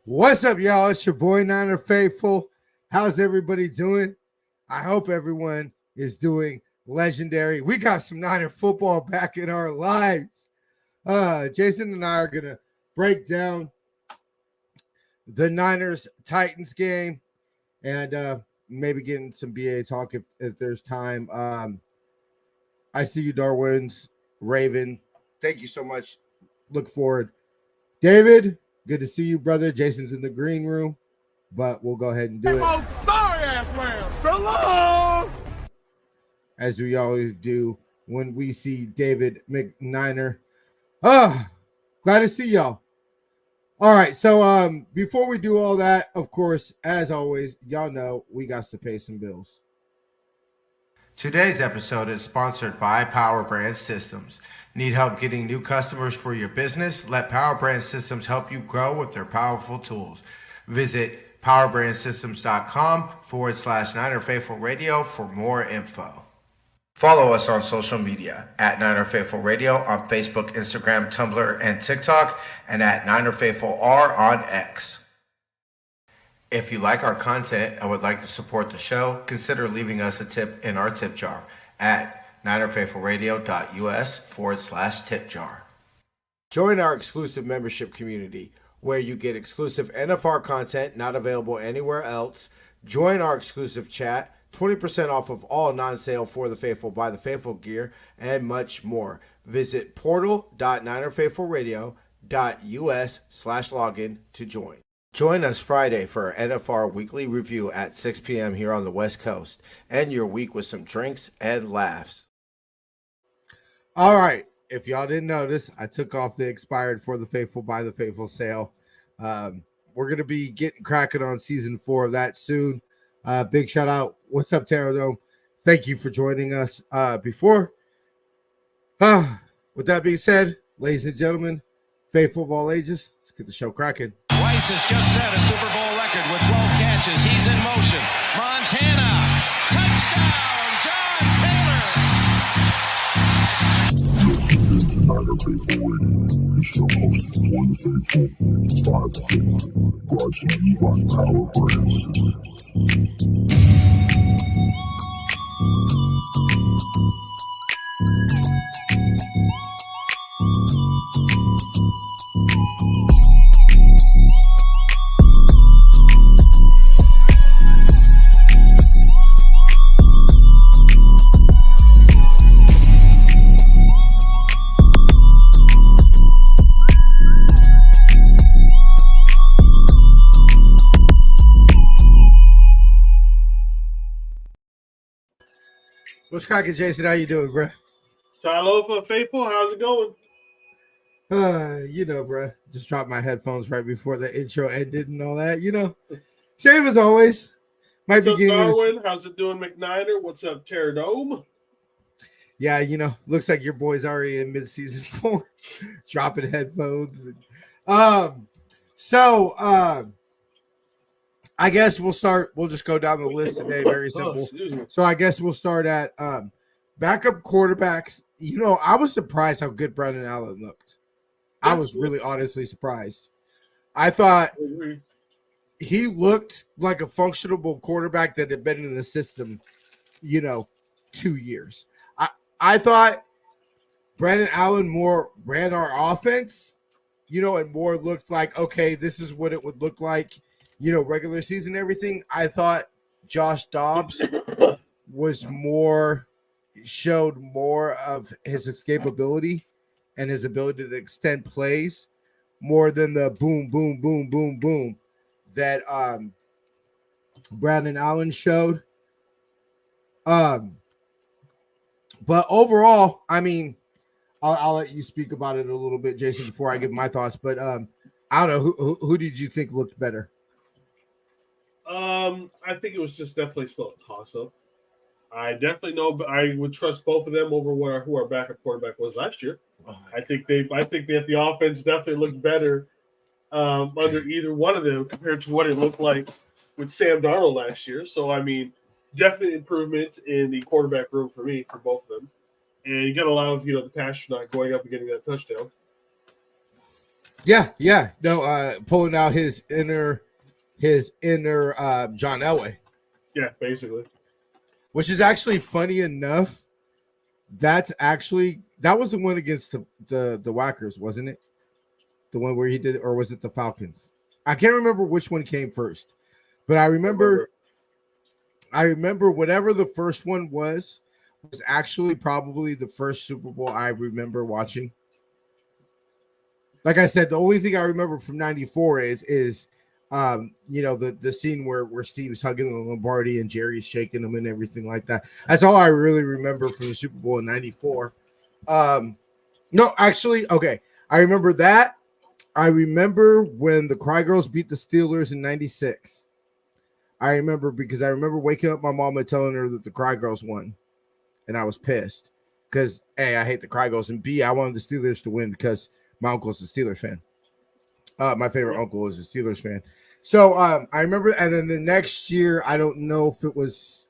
What's up, y'all? It's your boy Niner Faithful. How's everybody doing? I hope everyone is doing legendary. We got some Niner football back in our lives. Jason and I are gonna break down the Niners Titans game and maybe get in some BA talk if there's time. I see you, Darwin's Raven. Thank you so much. Look forward. David, good to see you, brother. Jason's in the green room, but we'll go ahead and do it. Oh, sorry ass man. So long. As we always do when we see David McNiner. Glad to see y'all. All right, so before we do all that, of course, as always, y'all know we got to pay some bills. Today's episode is sponsored by Power Brand Systems. Need help getting new customers for your business? Let Power Brand Systems help you grow with their powerful tools. Visit powerbrandsystems.com/Niner Faithful Radio for more info. Follow us on social media at Niner Faithful Radio on Facebook, Instagram, Tumblr, and TikTok, and at Niner Faithful R on X. If you like our content and would like to support the show, consider leaving us a tip in our tip jar at NinerFaithfulRadio.us/tip jar. Join our exclusive membership community where you get exclusive NFR content not available anywhere else. Join our exclusive chat, 20% off of all non-sale For the Faithful by the Faithful gear, and much more. Visit portal.ninerfaithfulradio.us/login to join. Join us Friday for our NFR weekly review at 6 p.m. here on the West Coast. End your week with some drinks and laughs. All right. If y'all didn't notice, I took off the expired For the Faithful by the Faithful sale. We're going to be getting cracking on season 4 of that soon. Big shout out. What's up, Terradome? Thank you for joining us before. With that being said, ladies and gentlemen, faithful of all ages, let's get the show cracking. Rice has just set a Super Bowl record with 12 catches. He's in motion. Montana. Touchdown, John Taylor. Niner Faithful Radio, the show hosted for the faithful, by the faithful, brought to you by Power Brand Systems. What's cracking, Jason? How you doing, bro? Chalofa Faithful, how's it going? You know, bro. Just dropped my headphones right before the intro ended and all that. You know, same as always. Might What's be up, getting Darwin? How's it doing, McNiner? What's up, Terradome? Yeah, you know, looks like your boy's already in mid-season 4, dropping headphones. I guess we'll start. We'll just go down the list today. Very simple. So I guess we'll start at backup quarterbacks. You know, I was surprised how good Brandon Allen looked. I was really honestly surprised. I thought he looked like a functionable quarterback that had been in the system, 2 years. I thought Brandon Allen more ran our offense, and more looked like, okay, this is what it would look like, regular season and everything. I thought Josh Dobbs showed more of his escapability and his ability to extend plays more than the boom, boom, boom, boom, boom that Brandon Allen showed. But overall, I mean, I'll let you speak about it a little bit, Jason, before I give my thoughts. But I don't know, who did you think looked better? I think it was just definitely still a toss-up. I definitely know I would trust both of them over who our backup quarterback was last year. I think that the offense definitely looked better under either one of them compared to what it looked like with Sam Darnold last year. So I mean, definite improvement in the quarterback room for me for both of them. And you got a lot of the passer not going up and getting that touchdown. Yeah. No, pulling out his inner John Elway, Yeah, basically. which is actually funny enough. That was the one against the Whackers, wasn't it? The one where he did, or was it the Falcons? I can't remember which one came first, but I remember whatever the first one was actually probably the first Super Bowl I remember watching. Like I said, the only thing I remember from '94 is the scene where Steve's hugging Lombardi and Jerry's shaking him and everything like that. That's all I really remember from the Super Bowl in '94. No, actually, okay, I remember that. I remember when the Cry Girls beat the Steelers in '96. I remember because I remember waking up my mom and telling her that the Cry Girls won, and I was pissed because A, I hate the Cry Girls, and B, I wanted the Steelers to win because my uncle's a Steelers fan. My favorite uncle is a Steelers fan. So I remember, and then the next year, I don't know if it was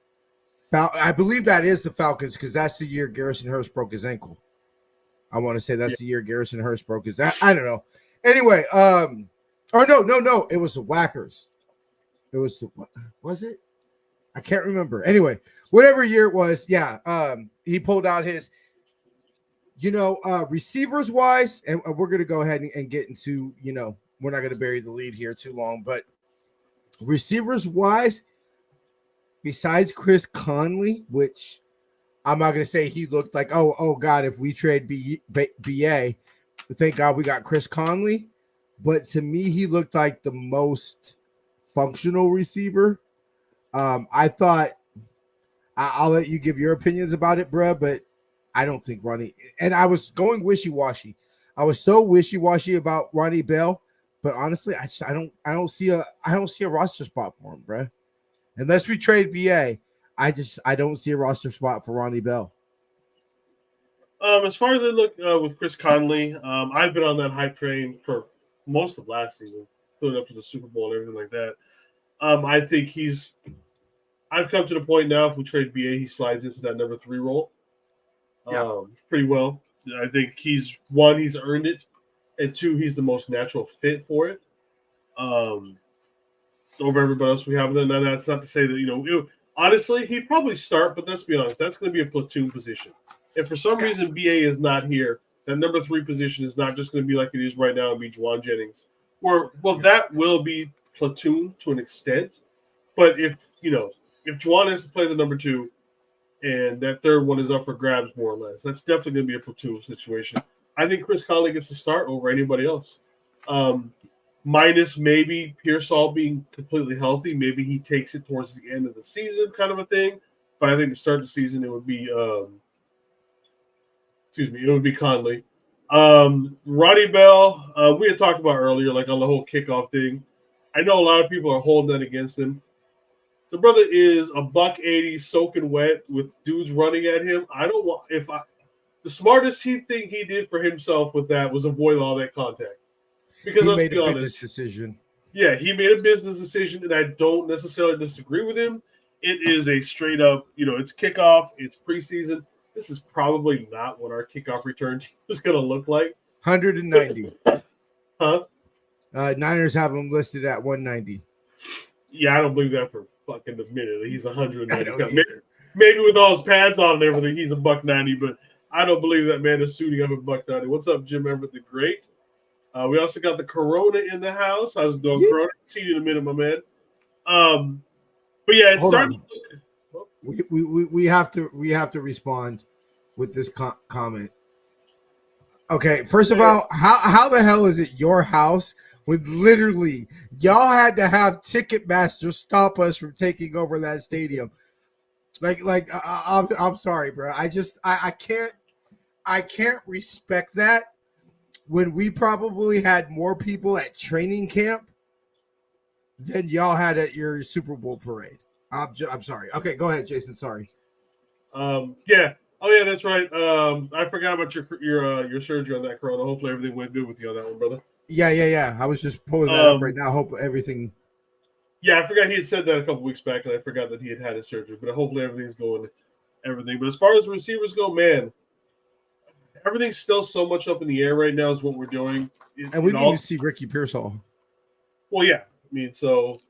I believe that is the Falcons because that's the year Garrison Hurst broke his ankle. I want to say that's the year Garrison Hurst broke his. I don't know. Anyway, no, it was the Whackers. It was was it? I can't remember. Anyway, whatever year it was, he pulled out his. Receivers wise, and we're going to go ahead and get into, we're not going to bury the lead here too long, but receivers wise, besides Chris Conley, which I'm not going to say he looked like, oh God, if we trade BA, thank God we got Chris Conley. But to me, he looked like the most functional receiver. I thought, I'll let you give your opinions about it, bruh, but I don't think Ronnie, and I was going wishy-washy. I was so wishy-washy about Ronnie Bell, but honestly, I don't see a roster spot for him, bro. Unless we trade BA, I don't see a roster spot for Ronnie Bell. As far as I look with Chris Conley, I've been on that hype train for most of last season, building up to the Super Bowl and everything like that. I think I've come to the point now, if we trade BA, he slides into that number 3 role. Pretty well. I think he's earned it, and 2, he's the most natural fit for it. Over everybody else we have. Then that's not to say that honestly, he'd probably start, but let's be honest, that's going to be a platoon position. If for some reason BA is not here, that number 3 position is not just going to be like it is right now and be Juwan Jennings. That will be platoon to an extent, but if Juwan has to play the number 2. And that third one is up for grabs, more or less. That's definitely going to be a platoon situation. I think Chris Conley gets to start over anybody else. Minus maybe Pearsall being completely healthy. Maybe he takes it towards the end of the season kind of a thing. But I think to start the season, it would be Conley. Ronnie Bell, we had talked about earlier, like on the whole kickoff thing. I know a lot of people are holding that against him. The brother is $180 soaking wet with dudes running at him. The smartest thing he did for himself with that was avoid all that contact. Because he let's made be a honest, business decision. Yeah, he made a business decision, and I don't necessarily disagree with him. It is a straight up, it's kickoff, it's preseason. This is probably not what our kickoff return is going to look like. 190. Huh? Niners have him listed at 190. Yeah, I don't believe that for fucking a minute. He's 190. Maybe with all his pads on and everything, he's $190, but I don't believe that man is suiting up at $190. What's up, Jim Everett the Great? We also got the Corona in the house. How's it doing, Corona? See you in a minute, my man. But yeah, it's starting. We have to respond with this comment. Okay, first of all, how the hell is it your house when literally y'all had to have Ticketmaster stop us from taking over that stadium? I'm sorry, bro. I can't respect that when we probably had more people at training camp than y'all had at your Super Bowl parade. I'm sorry. Okay, go ahead, Jason. Sorry. Yeah. Oh yeah, that's right. I forgot about your surgery on that, Corona. Hopefully everything went good with you on that one, brother. Yeah. I was just pulling that up right now. Hope everything. Yeah, I forgot he had said that a couple weeks back, and I forgot that he had his surgery. But hopefully everything's going, everything. But as far as receivers go, man, everything's still so much up in the air right now. Is what we're doing, And we need to see Ricky Pearsall. Well, yeah, I mean, so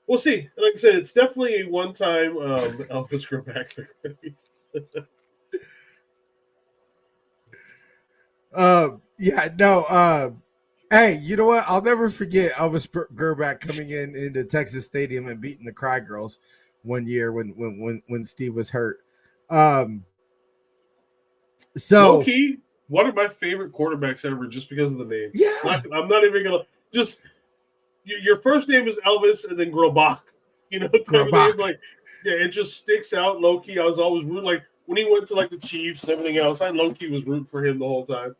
we'll see. Like I said, it's definitely a one-time Elvis Grbac thing. Hey, you know what? I'll never forget Elvis Grbac coming into Texas Stadium and beating the Cry Girls one year when Steve was hurt. So Low key, one of my favorite quarterbacks ever, just because of the name. Yeah, I'm not even gonna just. Your first name is Elvis, and then Grbac. Kind of name, like, yeah, it just sticks out. Low key, I was always rooting. Like when he went to like the Chiefs and everything else, I low key was rooting for him the whole time.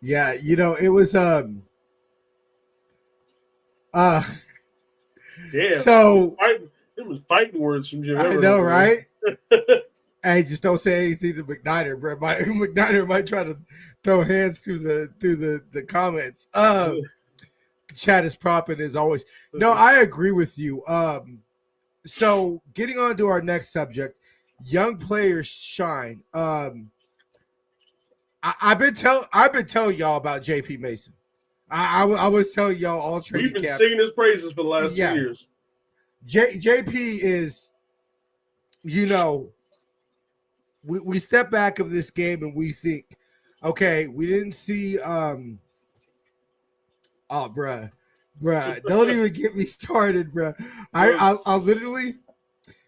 Yeah, it was Yeah. So it was fighting words from Jim. I know, right? Hey, just don't say anything to McNider, bro. McNider might try to throw hands through the comments. Chat is propping as always. No, I agree with you. So getting on to our next subject, young players shine. I've been telling y'all about JP Mason. I was telling y'all all training We've been camp. singing his praises for the last 2 years. JP is, we step back of this game and we think, okay, we didn't see bruh, don't even get me started, bruh. I'll literally,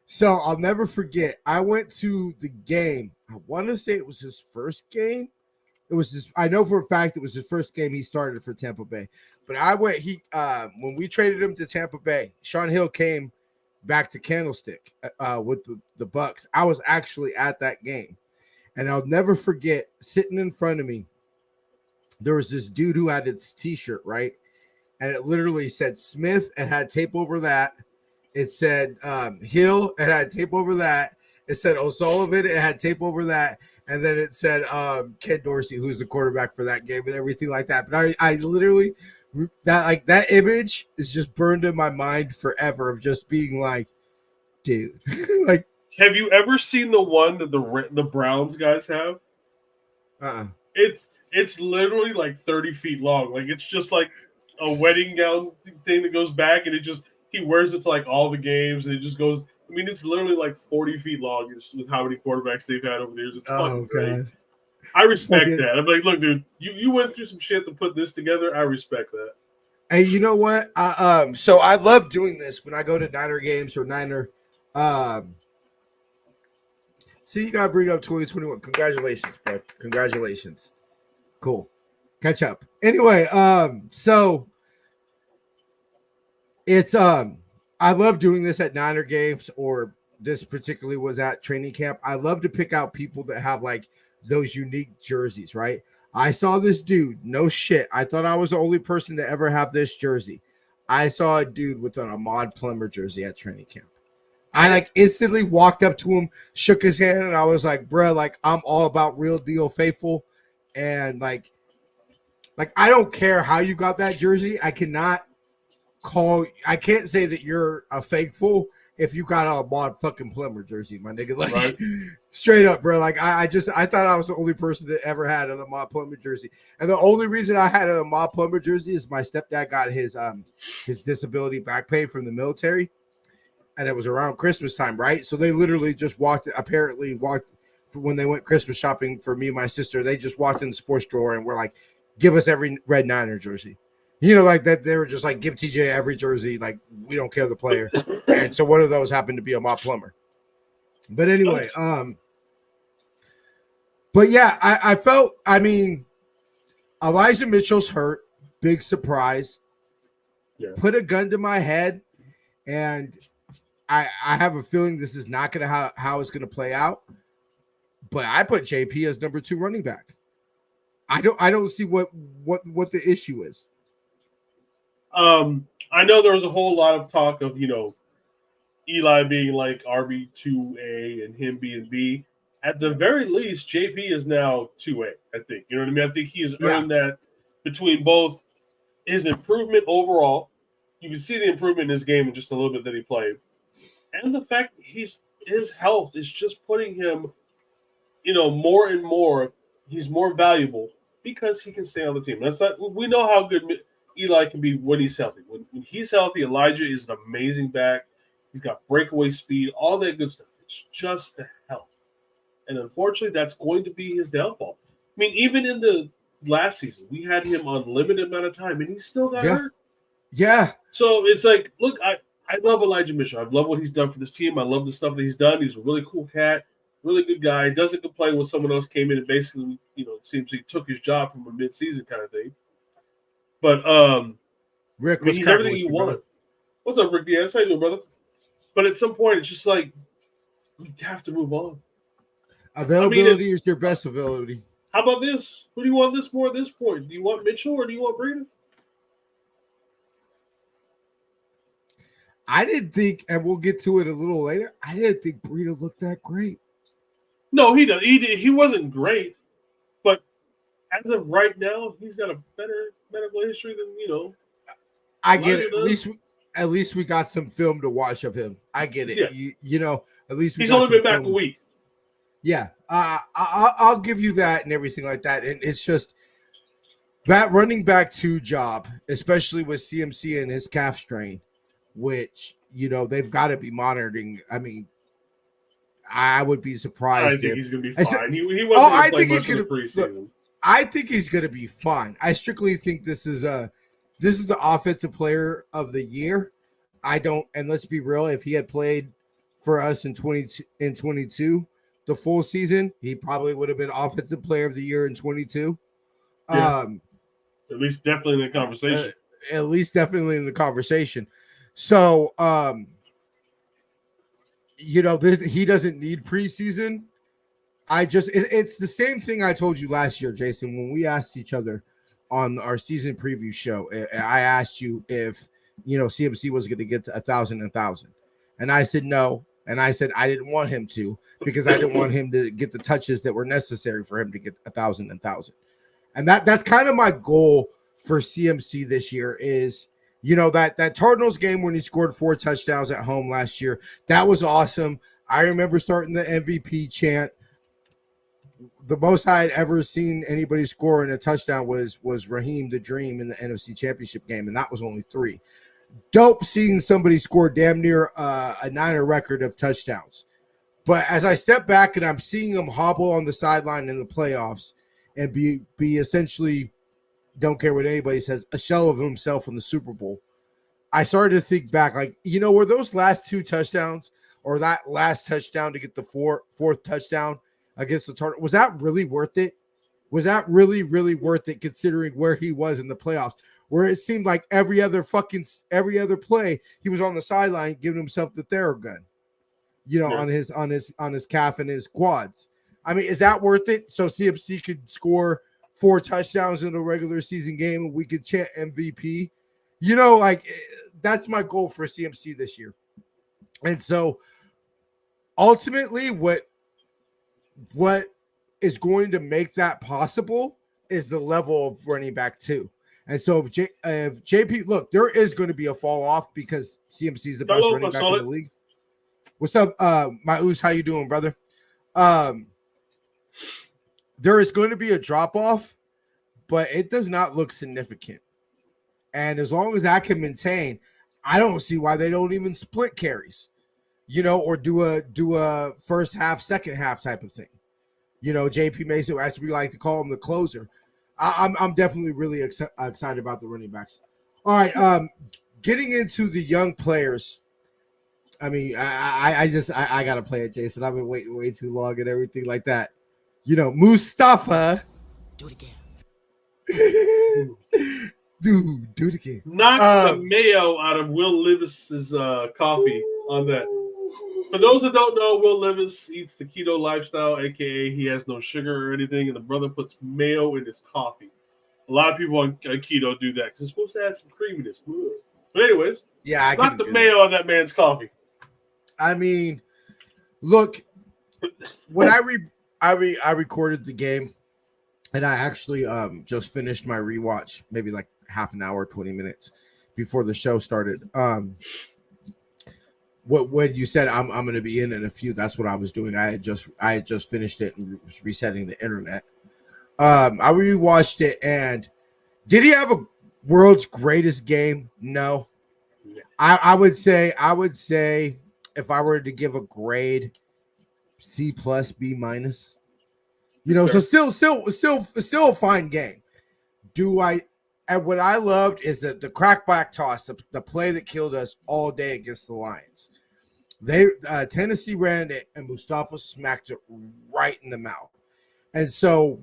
so I'll never forget. I went to the game. I want to say it was his first game. I know for a fact it was his first game he started for Tampa Bay. But when we traded him to Tampa Bay, Sean Hill came back to Candlestick with the Bucks. I was actually at that game. And I'll never forget sitting in front of me. There was this dude who had his t-shirt, right? And it literally said Smith and had tape over that. It said Hill and had tape over that. It said O'Sullivan, it had tape over that. And then it said Ken Dorsey, who's the quarterback for that game and everything like that. But I literally, that image is just burned in my mind forever of just being like, dude. Like, have you ever seen the one that the Browns guys have? It's literally like 30 feet long. Like it's just like a wedding gown thing that goes back, and he wears it to like all the games, and it just goes. I mean, it's literally like 40 feet long. It's with how many quarterbacks they've had over the years. It's fucking great. I respect that. I'm like, look, dude, you went through some shit to put this together. I respect that. Hey, you know what? So I love doing this when I go to Niner games or Niner. See, you gotta bring up 2021. Congratulations, bro. Congratulations. Cool. Catch up. Anyway, so it's I love doing this at Niner games, or this particularly was at training camp. I love to pick out people that have like those unique jerseys, right? I saw this dude, no shit. I thought I was the only person to ever have this jersey. I saw a dude with an Ahmad Plummer jersey at training camp. I like instantly walked up to him, shook his hand, and I was like, bro, like I'm all about real deal faithful. And like I don't care how you got that jersey. I can't say that you're a faithful if you got a Ahmad fucking Plummer jersey, my nigga. Like right. Straight up, bro. Like I thought I was the only person that ever had an Ahmad Plummer jersey. And the only reason I had an Ahmad Plummer jersey is my stepdad got his disability back pay from the military. And it was around Christmas time, right? So they literally just walked when they went Christmas shopping for me and my sister. They just walked in the sports store and were like, give us every Red Niner jersey. Like that. They were just like, give TJ every jersey. Like, we don't care the player. And so one of those happened to be Ahmad Plummer. But anyway, but yeah, I felt, Elijah Mitchell's hurt. Big surprise. Yeah. Put a gun to my head, and I have a feeling this is not going to how it's going to play out. But I put JP as number 2 running back. I don't see what the issue is. I know there was a whole lot of talk of, Eli being like RB2A and him being B. At the very least, JP is now 2A, I think. You know what I mean? I think he's earned that between both his improvement overall. You can see the improvement in his game in just a little bit that he played. And the fact his health is just putting him, more and more he's more valuable because he can stay on the team. We know how good Eli can be when he's healthy. When he's healthy, Elijah is an amazing back. He's got breakaway speed, all that good stuff. It's just the health. And unfortunately, that's going to be his downfall. I mean, even in the last season, we had him on limited amount of time, and he still got hurt. Yeah. So it's like, look, I love Elijah Mitchell. I love what he's done for this team. I love the stuff that he's done. He's a really cool cat, really good guy. Doesn't complain when someone else came in and basically, it seems he took his job from a mid-season kind of thing. But Rick, he's everything you want. What's up, Rick Diaz? How you doing, brother? But at some point, it's just like we have to move on. Availability is your best availability. How about this? Who do you want this more at this point? Do you want Mitchell or do you want Breida? I didn't think, and we'll get to it a little later, I didn't think Breida looked that great. No, he does. He wasn't great, but as of right now, he's got a better medical history than I get it. At least we got some film to watch of him. I get it. Yeah. At least he's only been back a week. Yeah, I'll give you that and everything like that. And it's just that running back 2 job, especially with CMC and his calf strain, which they've got to be monitoring. I mean, I would be surprised. I think he's going to be fine. He wasn't going to play much in the preseason. I think he's going to be fine. I strictly think this is the offensive player of the year. I don't, and let's be real, if he had played for us in 22 the full season, he probably would have been offensive player of the year in 22. Yeah. At least definitely in the conversation. So, he doesn't need preseason. It's the same thing I told you last year, Jason, when we asked each other on our season preview show. I asked you if, CMC was going to get to 1,000. And I said no. And I said I didn't want him to because I didn't want him to get the touches that were necessary for him to get 1,000. And that's kind of my goal for CMC this year is, that Cardinals game when he scored 4 touchdowns at home last year. That was awesome. I remember starting the MVP chant. The most I had ever seen anybody score in a touchdown was Raheem the Dream in the NFC Championship game, and that was only 3. Dope seeing somebody score damn near a Niner record of touchdowns. But as I step back and I'm seeing him hobble on the sideline in the playoffs and be essentially, don't care what anybody says, a shell of himself in the Super Bowl, I started to think back, were those last 2 touchdowns or that last touchdown to get the fourth touchdown against the Cardinals, was that really worth it? Was that really, really worth it considering where he was in the playoffs, where it seemed like every other play he was on the sideline giving himself the Theragun, on his calf and his quads. I mean, is that worth it? So CMC could score 4 touchdowns in a regular season game and we could chant MVP. That's my goal for CMC this year. And so ultimately what is going to make that possible is the level of running back 2. And so if JP, look, there is going to be a fall off because CMC is the best running back in the league. What's up, my Oos? How you doing, brother? There is going to be a drop off, but it does not look significant. And as long as I can maintain, I don't see why they don't even split carries, or do a first half, second half type of thing. JP Mason, as we like to call him, the closer. I'm definitely really excited about the running backs. All right, getting into the young players. I mean, I gotta play it, Jason. I've been waiting way too long and everything like that. Mustafa. Do it again. Dude, do it again. Knock the mayo out of Will Levis's coffee on that. For those that don't know, Will Levis eats the keto lifestyle, aka he has no sugar or anything, and the brother puts mayo in his coffee. A lot of people on keto do that because it's supposed to add some creaminess. But anyways, knock the mayo out of that man's coffee. I mean, look, when I recorded the game, and I actually just finished my rewatch, maybe like half an hour, 20 minutes before the show started. What you said, I'm going to be in a few. That's what I was doing. I had just finished it and was resetting the internet. I rewatched it, and did he have a world's greatest game? No. Yeah. I would say if I were to give a grade, C plus, B minus. So still a fine game. And what I loved is that the crackback toss, the play that killed us all day against the Lions. Tennessee ran it, and Mustafa smacked it right in the mouth. And so,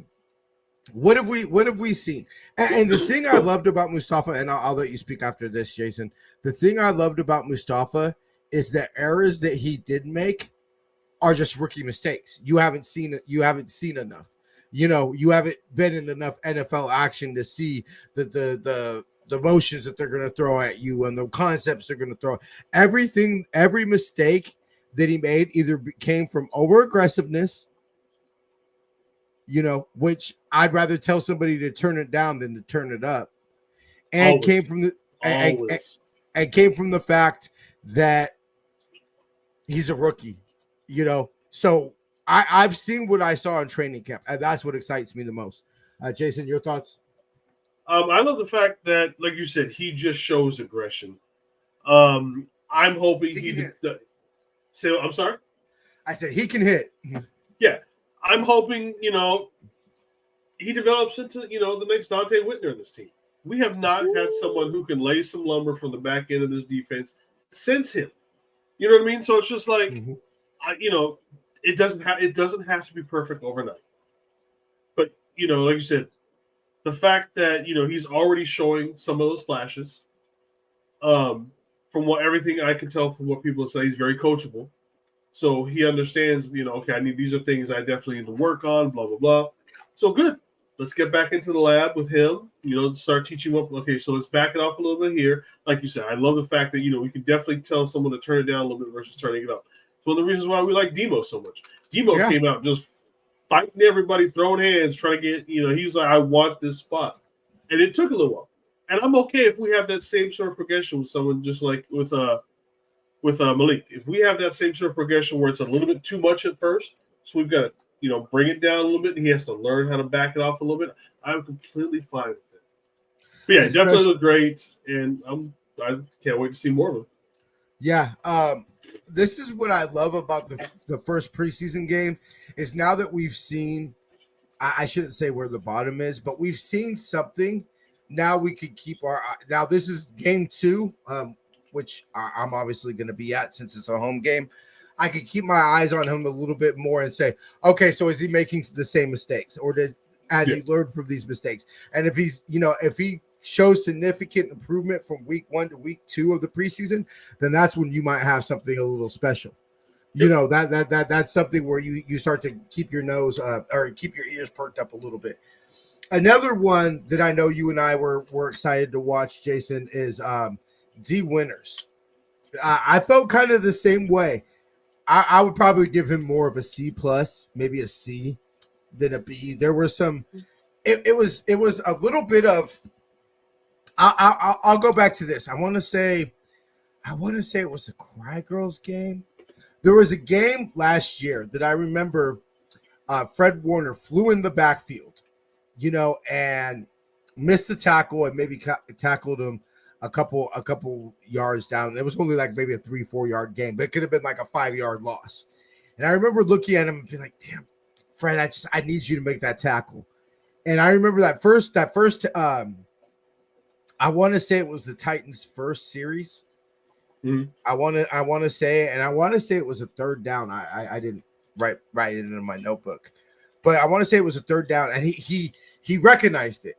what have we seen? And the thing I loved about Mustafa, and I'll let you speak after this, Jason. The thing I loved about Mustafa is the errors that he did make are just rookie mistakes. You haven't seen it. You haven't seen enough. You haven't been in enough NFL action to see the motions that they're going to throw at you and the concepts they're going to throw. Every mistake that he made either came from over aggressiveness, which I'd rather tell somebody to turn it down than to turn it up, and Always. came from the fact that he's a rookie, So I've seen what I saw in training camp, and that's what excites me the most. Jason, your thoughts? I love the fact that, like you said, he just shows aggression. I'm hoping I'm sorry? I said he can hit. Yeah. I'm hoping, he develops into, the next Dante Whitner in this team. We have not had someone who can lay some lumber from the back end of this defense since him. You know what I mean? So it's just like, it doesn't have to be perfect overnight. But, like you said, the fact that, he's already showing some of those flashes, from everything I can tell from what people say, he's very coachable. So he understands, okay, these are things I definitely need to work on, blah, blah, blah. So good. Let's get back into the lab with him, start teaching him up. Okay, so let's back it off a little bit here. Like you said, I love the fact that, we can definitely tell someone to turn it down a little bit versus turning it up. It's one of the reasons why we like Demo so much. Demo came out just fighting everybody, throwing hands, trying to get, he's like, I want this spot. And it took a little while. And I'm okay if we have that same sort of progression with someone just like with Malik. If we have that same sort of progression where it's a little bit too much at first, so we've got to, bring it down a little bit, and he has to learn how to back it off a little bit, I'm completely fine with it. But yeah, it definitely looked great, and I can't wait to see more of him. Yeah. This is what I love about the first preseason game is now that we've seen, I shouldn't say where the bottom is, but we've seen something. Now we can keep now this is game 2, which I'm obviously going to be at since it's a home game. I could keep my eyes on him a little bit more and say, okay, so is he making the same mistakes, or has he learned from these mistakes? And if he's, if he shows significant improvement from week 1 to week 2 of the preseason, then that's when you might have something a little special. That's something where you start to keep your nose or keep your ears perked up a little bit. Another one that I know you and I were excited to watch, Jason, is D Winters. I felt kind of the same way. I would probably give him more of a C plus, maybe a C, than a B. There were some. It was a little bit of. I'll go back to this. I want to say it was the Cry Girls game. There was a game last year that I remember. Fred Warner flew in the backfield, and missed the tackle and maybe tackled him a couple yards down. It was only like maybe a 3-4 yard game, but it could have been like a 5-yard loss. And I remember looking at him and being like, damn, Fred, I need you to make that tackle. And I remember that first I want to say it was the Titans' first series. Mm-hmm. I want to say it was a third down. I didn't write it in my notebook, but I want to say it was a third down, and he recognized it.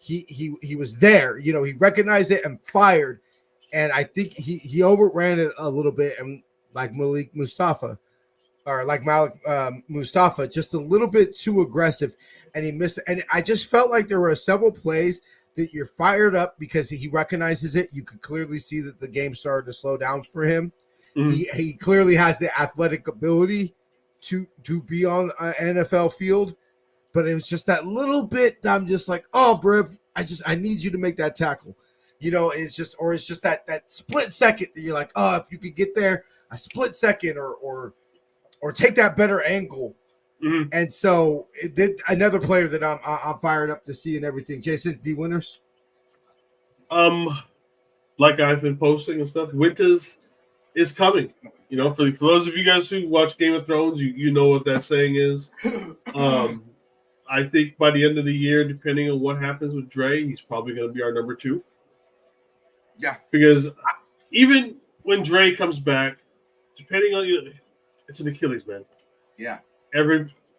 He was there, he recognized it and fired, and I think he overran it a little bit, and like Malik Mustafa, just a little bit too aggressive, and he missed it. And I just felt like there were several plays that you're fired up because he recognizes it. You could clearly see that the game started to slow down for him. Mm-hmm. He clearly has the athletic ability to be on an NFL field. But it was just that little bit that I'm just like, oh, bro, I need you to make that tackle. It's just that split second that you're like, oh, if you could get there a split second or take that better angle, Mhm. And so it did another player that I'm fired up to see and everything. Jason, D Winters. Like I've been posting and stuff, Winters is coming. You know, for those of you guys who watch Game of Thrones, you know what that saying is. I think by the end of the year, depending on what happens with Dre, he's probably going to be our number 2. Yeah. Because even when Dre comes back, depending on it's an Achilles, man. Yeah.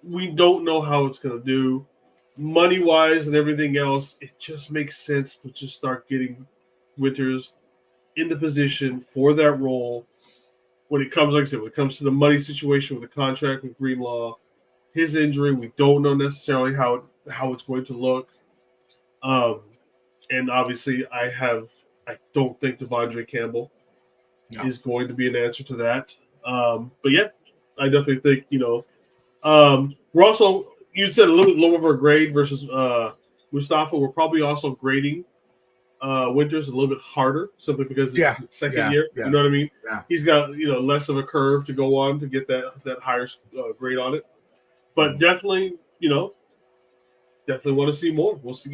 We don't know how it's going to do. Money-wise and everything else, it just makes sense to just start getting Winters in the position for that role when it comes, like I said, when it comes to the money situation with the contract with Greenlaw, his injury, we don't know necessarily how it's going to look. And obviously, I don't think Devondre Campbell is going to be an answer to that. But yeah, I definitely think, we're also, you said a little bit lower of our grade versus Mustafa. We're probably also grading Winters a little bit harder simply because it's his second year. Yeah. You know what I mean? Yeah. He's got, less of a curve to go on to get that higher grade on it. But definitely, definitely want to see more. We'll see,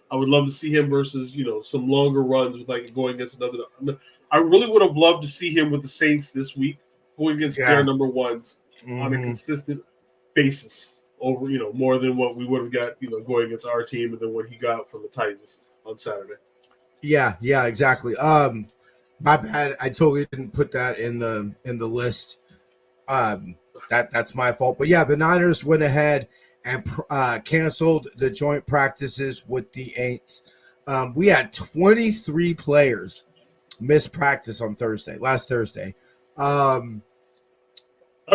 I would love to see him versus, some longer runs with like going against another. I really would have loved to see him with the Saints this week, going against their number ones on a consistent basis over, more than what we would have got, going against our team and then what he got from the Titans on Saturday. Yeah, exactly. My bad. I totally didn't put that in the list. That's my fault. But yeah, the Niners went ahead and canceled the joint practices with the Aints. We had 23 players miss practice on last Thursday. That's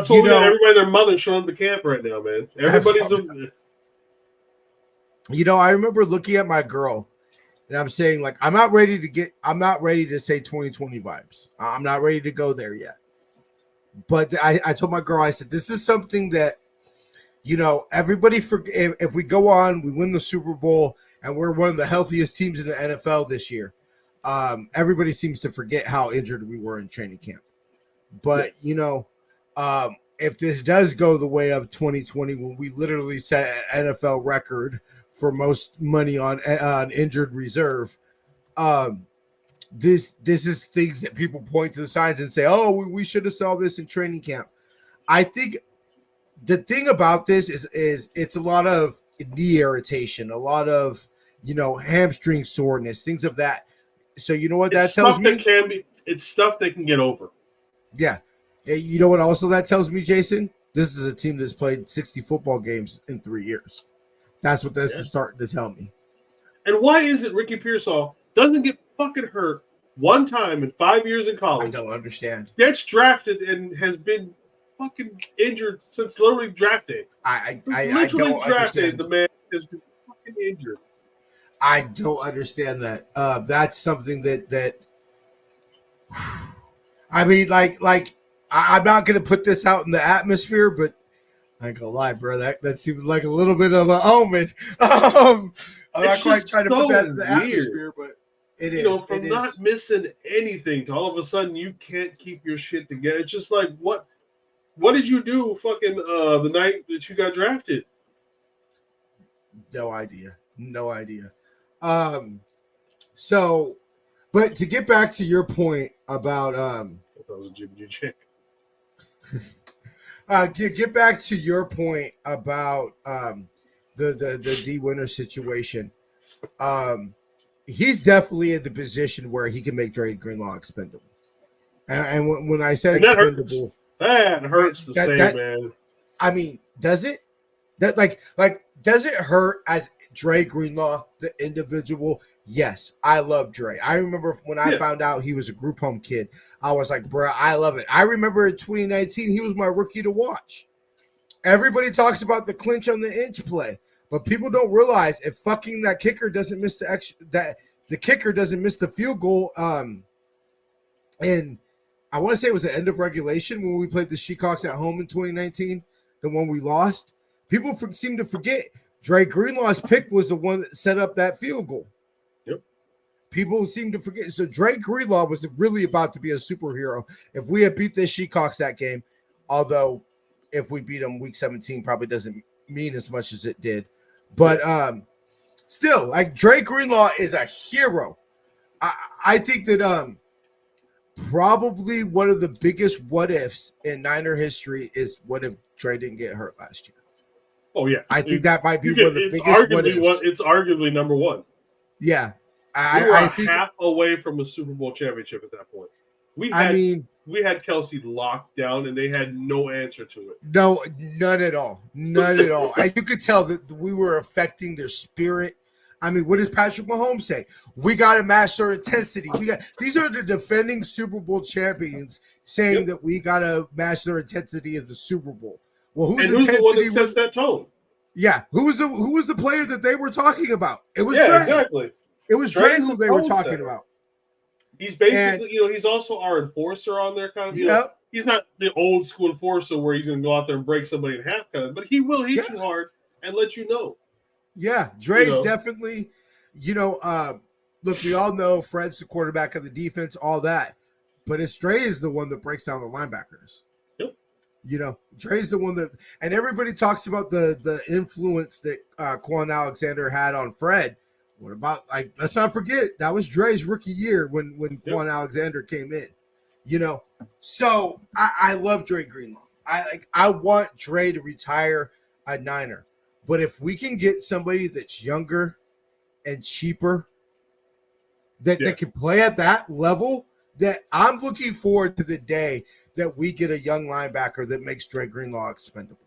what everybody, their mother showing the camp right now, man. Everybody's I remember looking at my girl and I'm saying, like, I'm not ready to say 2020 vibes. I'm not ready to go there yet. But I told my girl, I said, this is something that, everybody if we go on, we win the Super Bowl, and we're one of the healthiest teams in the NFL this year. Everybody seems to forget how injured we were in training camp. But, if this does go the way of 2020, when we literally set an NFL record for most money on injured reserve, this is things that people point to the signs and say, oh, we should have saw this in training camp. I think the thing about this is it's a lot of knee irritation, a lot of, hamstring soreness, things of that. So you know what that tells me? It's stuff they can get over. Yeah. You know what also that tells me, Jason? This is a team that's played 60 football games in 3 years. That's what this is starting to tell me. And why is it Ricky Pearsall doesn't get fucking hurt one time in 5 years in college? I don't understand. Gets drafted and has been fucking injured since literally draft day. I literally don't drafted. understand. The man has been fucking injured. I don't understand that. That's something that I mean, like I'm not gonna put this out in the atmosphere, but I ain't gonna lie, bro. That seems like a little bit of an omen. I'm not quite trying to put that in the atmosphere, but it is. From not missing anything to all of a sudden you can't keep your shit together. It's just like what did you do fucking the night that you got drafted? No idea. So, but to get back to your point about that was a Jimmy G. Get back to your point about the D Winter situation. He's definitely in the position where he can make Dre Greenlaw expendable. And when I said expendable, that hurts to say, man. I mean, does it? That like does it hurt as Dre Greenlaw, the individual? Yes, I love Dre. I remember when I found out he was a group home kid, I was like, bro, I love it. I remember in 2019, he was my rookie to watch. Everybody talks about the clinch on the inch play, but people don't realize if fucking that kicker doesn't miss the kicker doesn't miss the field goal. And I want to say it was the end of regulation when we played the Seahawks at home in 2019, the one we lost. People seem to forget Dre Greenlaw's pick was the one that set up that field goal. Yep. People seem to forget. So Dre Greenlaw was really about to be a superhero if we had beat the Seahawks that game. Although if we beat them week 17 probably doesn't mean as much as it did. But still, like Dre Greenlaw is a hero. I think that probably one of the biggest what ifs in Niner history is what if Dre didn't get hurt last year. Oh yeah, I think that might be one of the biggest what ifs. It's arguably number one. Yeah, I think half away from a Super Bowl championship at that point. We had Kelsey locked down, and they had no answer to it. No, none at all. None at all. And you could tell that we were affecting their spirit. I mean, what does Patrick Mahomes say? We got to match their intensity. These are the defending Super Bowl champions saying that we got to match their intensity of the Super Bowl. Well, who's the one that sets that tone? Yeah, who was the player that they were talking about? It was Dre. Exactly. It was Dre who they were talking about. He's basically, he's also our enforcer on there, kind of. He's not the old school enforcer where he's going to go out there and break somebody in half, kind of, but he will hit you hard and let you know. Yeah, Dre's definitely, look, we all know Fred's the quarterback of the defense, all that, but it's Dre is the one that breaks down the linebackers. Yep. Dre's the one that, and everybody talks about the influence that Quan Alexander had on Fred. What about, let's not forget, that was Dre's rookie year when Quan Alexander came in, So I love Dre Greenlaw. I want Dre to retire a Niner. But if we can get somebody that's younger and cheaper that can play at that level, that I'm looking forward to the day that we get a young linebacker that makes Dre Greenlaw expendable.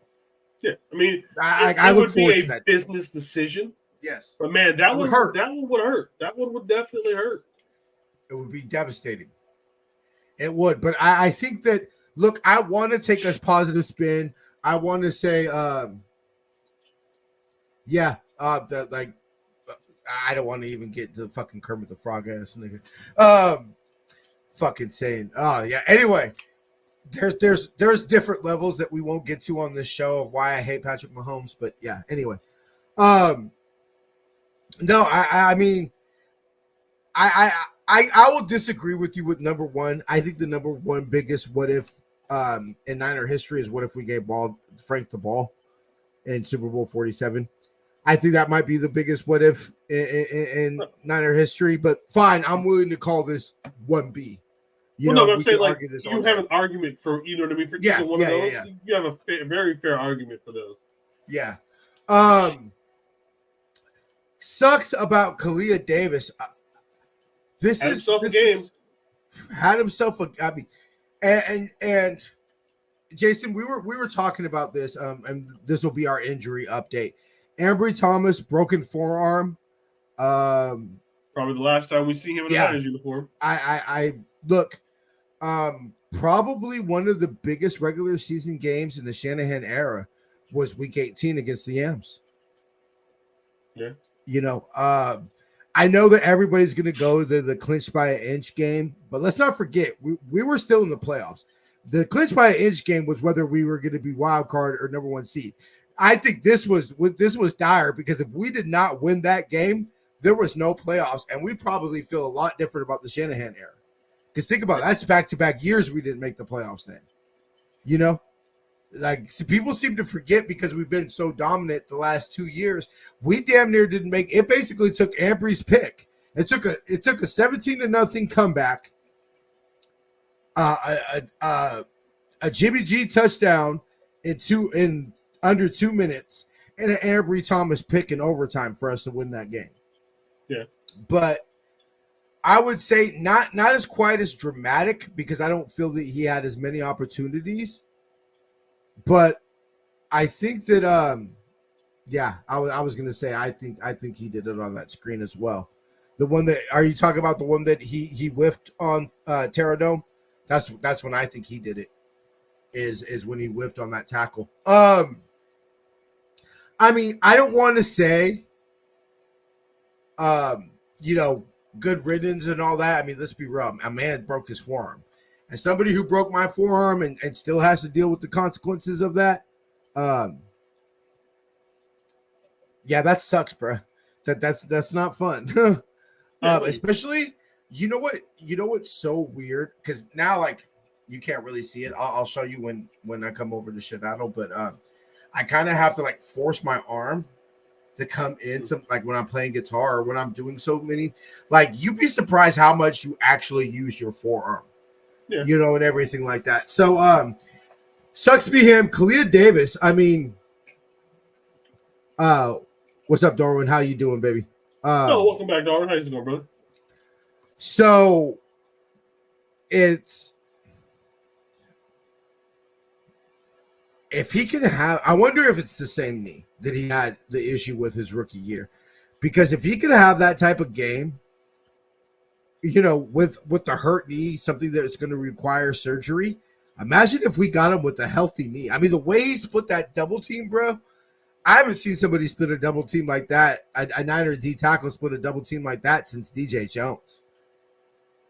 Yeah, I mean, I look forward to that business decision. Yes, but man, that would hurt. That one would hurt. That one would definitely hurt. It would be devastating. It would, but I think that. Look, I want to take a positive spin. I want to say. I don't want to even get to fucking Kermit the Frog ass nigga. Fucking saying, Anyway, there's different levels that we won't get to on this show of why I hate Patrick Mahomes, but yeah. Anyway, no, I mean, I will disagree with you with number one. I think the number one biggest what if in Niner history is what if we gave Frank the ball in Super Bowl 47. I think that might be the biggest what if in Niner history, but fine, I'm willing to call this 1B. I'm saying you have an argument for, you know what I mean? For either one of those, you have a very fair argument for those. Yeah. Sucks about Kalia Davis. Had himself a game. And Jason, we were talking about this, and this will be our injury update. Ambry Thomas, broken forearm. Probably the last time we see him in a Niners uniform. I look, probably one of the biggest regular season games in the Shanahan era was Week 18 against the Yams. Yeah. I know that everybody's going to go to the clinch by an inch game, but let's not forget we were still in the playoffs. The clinch by an inch game was whether we were going to be wild card or number one seed. I think this was dire because if we did not win that game, there was no playoffs, and we probably feel a lot different about the Shanahan era. Because think about it, that's back-to-back years we didn't make the playoffs then. People seem to forget because we've been so dominant the last 2 years. We damn near didn't make it. Basically took Ambry's pick. It took a 17-0 comeback, a Jimmy G touchdown in under 2 minutes, and an Ambry Thomas pick in overtime for us to win that game. Yeah, but I would say not as quite as dramatic because I don't feel that he had as many opportunities. But I think that I was gonna say I think he did it on that screen as well. The one that are you talking about the one that he whiffed on Terradome? That's when I think he did it. Is when he whiffed on that tackle. I mean, I don't want to say good riddance and all that. I mean, let's be real. A man broke his forearm. And somebody who broke my forearm and still has to deal with the consequences of that, that sucks, bro. That's not fun. Especially, you know what's so weird? Because now, you can't really see it. I'll show you when I come over to Shadow, but I kind of have to like force my arm to come in some like when I'm playing guitar or when I'm doing so many. Like you'd be surprised how much you actually use your forearm, you know, and everything like that. So sucks to be him. Kalia Davis. I mean, what's up, Darwin? How you doing, baby? Welcome back, Darwin. How's it going, brother? So it's if he can have, I wonder if it's the same knee that he had the issue with his rookie year, because if he could have that type of game, you know, with the hurt knee, something that's going to require surgery. Imagine if we got him with a healthy knee. I mean, the way he split that double team, bro. I haven't seen somebody split a double team like that. A Niner D tackle split a double team like that since DJ Jones.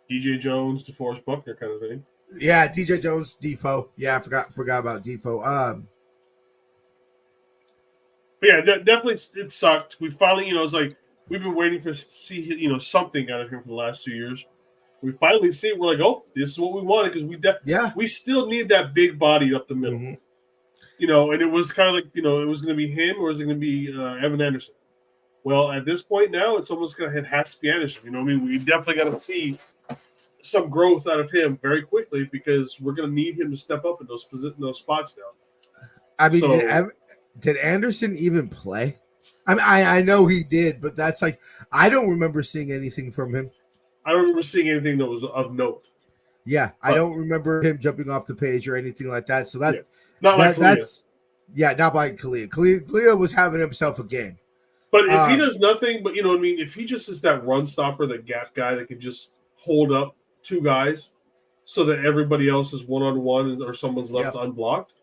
DJ Jones, DeForest Buckner kind of thing. Yeah, DJ Jones, Defoe. Yeah, I forgot about Defoe. But yeah, definitely it sucked. We finally, you know, it's like we've been waiting to see, you know, something out of him for the last 2 years. We finally see it. We're like, oh, this is what we wanted because we still need that big body up the middle. Mm-hmm. You know, and it was kind of like, you know, it was going to be him or is it going to be Evan Anderson? Well, at this point now, it's almost going to have to be Anderson. You know what I mean? We definitely got to see some growth out of him very quickly because we're going to need him to step up in those spots now. I mean, did Anderson even play? I mean, I know he did, but that's like I don't remember seeing anything from him. I don't remember seeing anything that was of note. Yeah, I don't remember him jumping off the page or anything like that. So that not like that's not like Kalia. Kalia was having himself a game. But if he does nothing, but you know what I mean, if he just is that run stopper, the gap guy that can just hold up two guys so that everybody else is one-on-one or someone's left unblocked,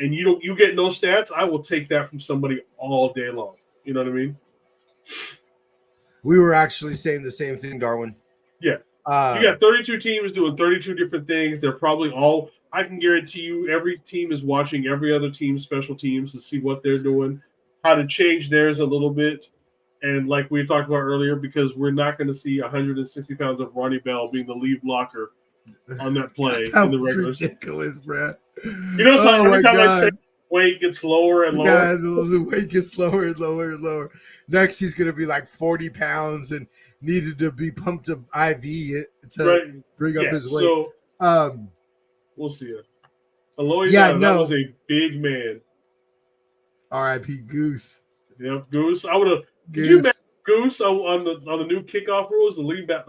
and you get no stats, I will take that from somebody all day long. You know what I mean? We were actually saying the same thing, Darwin. Yeah. You got 32 teams doing 32 different things. They're probably all – I can guarantee you every team is watching every other team's special teams to see what they're doing, how to change theirs a little bit. And like we talked about earlier, because we're not going to see 160 pounds of Ronnie Bell being the lead blocker on that play in the regular season. Ridiculous, bro. You know, so every time I say weight gets lower and lower. Yeah, the weight gets lower and lower and lower. Next, he's going to be like 40 pounds and needed to be pumped of IV to bring up his weight. So, we'll see it. Aloy, that was a big man. R.I.P. Goose. Yep, Goose. I would have. Did you imagine Goose on the new kickoff rules?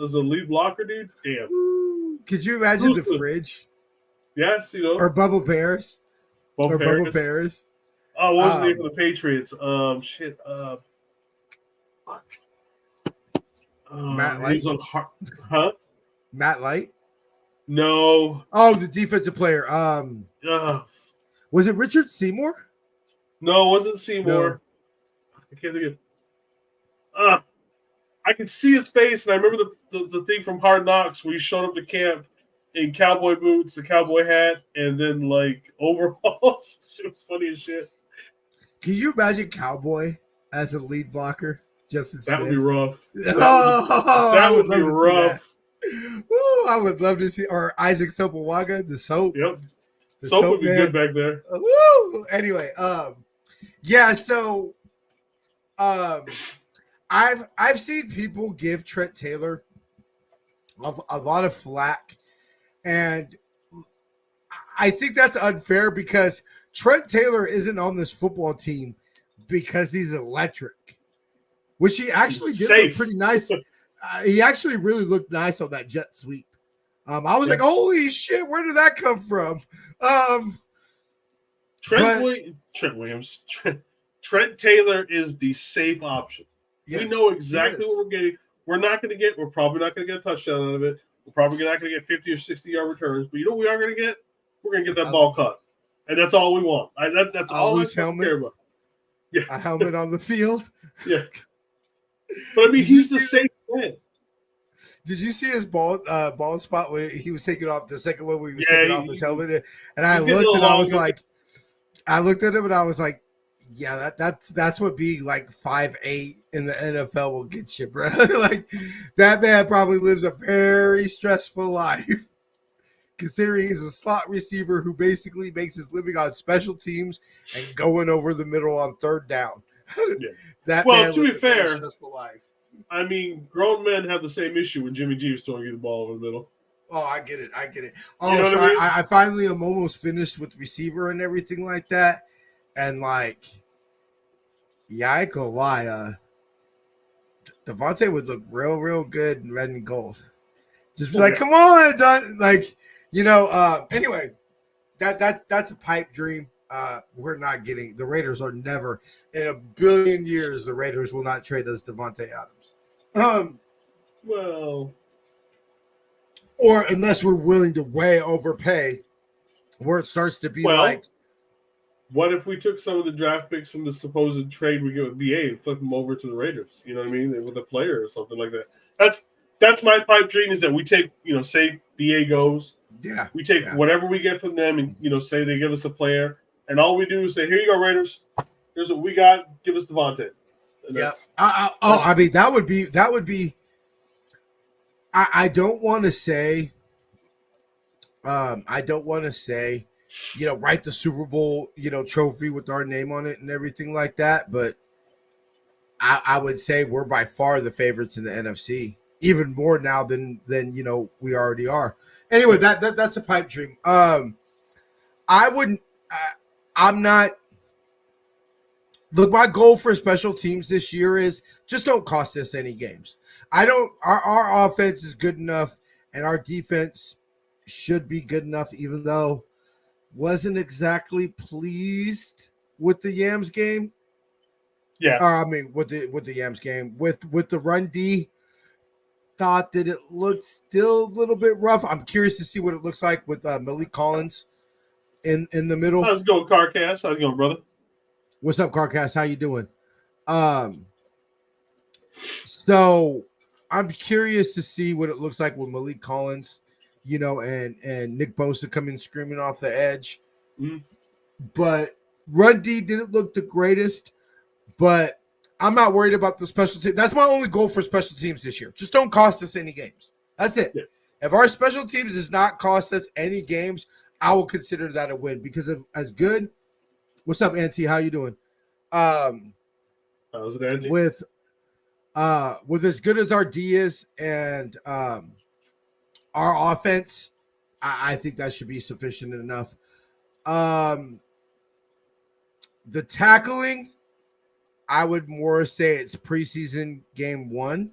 As a lead blocker, dude. Damn. Ooh, could you imagine the fridge? Yes, you know. Or Bubba Bears. Bubba Bears. Oh, what was the name of the Patriots? Matt Light. Matt Light. No. Oh, the defensive player. Was it Richard Seymour? No, it wasn't Seymour. No. I can't think of. I can see his face, and I remember the thing from Hard Knocks where he showed up to camp in cowboy boots, the cowboy hat, and then like overalls. It was funny as shit. Can you imagine Cowboy as a lead blocker? Justin Smith? That would be rough. That would be rough. Ooh, I would love to see, or Isaac Sopowaga, the soap. Yep. Soap would be good back there. Woo! Anyway, so I've seen people give Trent Taylor a lot of flack, and I think that's unfair because Trent Taylor isn't on this football team because he's electric, which he actually did look pretty nice. He actually really looked nice on that jet sweep. I was like, holy shit, where did that come from? Trent Taylor is the safe option. Yes, we know exactly what we're getting. We're probably not going to get a touchdown out of it. We're probably not going to get 50 or 60-yard returns. But you know what we are going to get? We're going to get that ball cut. And that's all we want. That's all I care about. Yeah. A helmet on the field. Yeah. But, I mean, he's the safe man. Did you see his bald spot when he was taking off the second one where he was taking off his helmet? And I looked and I was like, yeah, that's what being like 5'8" in the NFL will get you, bro. Like that man probably lives a very stressful life considering he's a slot receiver who basically makes his living on special teams and going over the middle on third down. Yeah. That Well, man to be lived a very fair, stressful life. I mean, grown men have the same issue when Jimmy G is throwing you the ball over the middle. Oh, I get it. Oh, You know so what I mean? I finally am almost finished with receiver and everything like that. And like, yeah, I ain't gonna lie. Devontae would look real good in red and gold. Just be like, come on, Don. Like, anyway, that's a pipe dream. We're not getting the Raiders are never in a billion years. The Raiders will not trade us Devontae Adams. Well, or unless we're willing to way overpay, where it starts to be like, what if we took some of the draft picks from the supposed trade we get with BA and flip them over to the Raiders? You know what I mean? With a player or something like that. That's my pipe dream is that we take, say BA goes. Yeah. We take whatever we get from them and, say they give us a player. And all we do is say, here you go, Raiders. Here's what we got. Give us Devontae. Yeah. I mean, that would be. I don't want to say. Write the Super Bowl, trophy with our name on it and everything like that. But I would say we're by far the favorites in the NFC, even more now than we already are. Anyway, that's a pipe dream. I wouldn't. I'm not. Look, my goal for special teams this year is just don't cost us any games. Our offense is good enough, and our defense should be good enough, even though wasn't exactly pleased with the Yams game. Yeah. With the Yams game. With the run D, thought that it looked still a little bit rough. I'm curious to see what it looks like with Malik Collins in the middle. How's it going, Carcass? How's it going, brother? What's up, Carcass? How you doing? So I'm curious to see what it looks like with Malik Collins, and Nick Bosa coming screaming off the edge. Mm-hmm. But run D didn't look the greatest, but I'm not worried about the special team. That's my only goal for special teams this year. Just don't cost us any games. That's it. Yeah. If our special teams does not cost us any games, I will consider that a win because of as good. What's up, Auntie? How you doing? How's it, Auntie? With as good as our D is and our offense, I think that should be sufficient enough. The tackling, I would more say it's preseason game 1.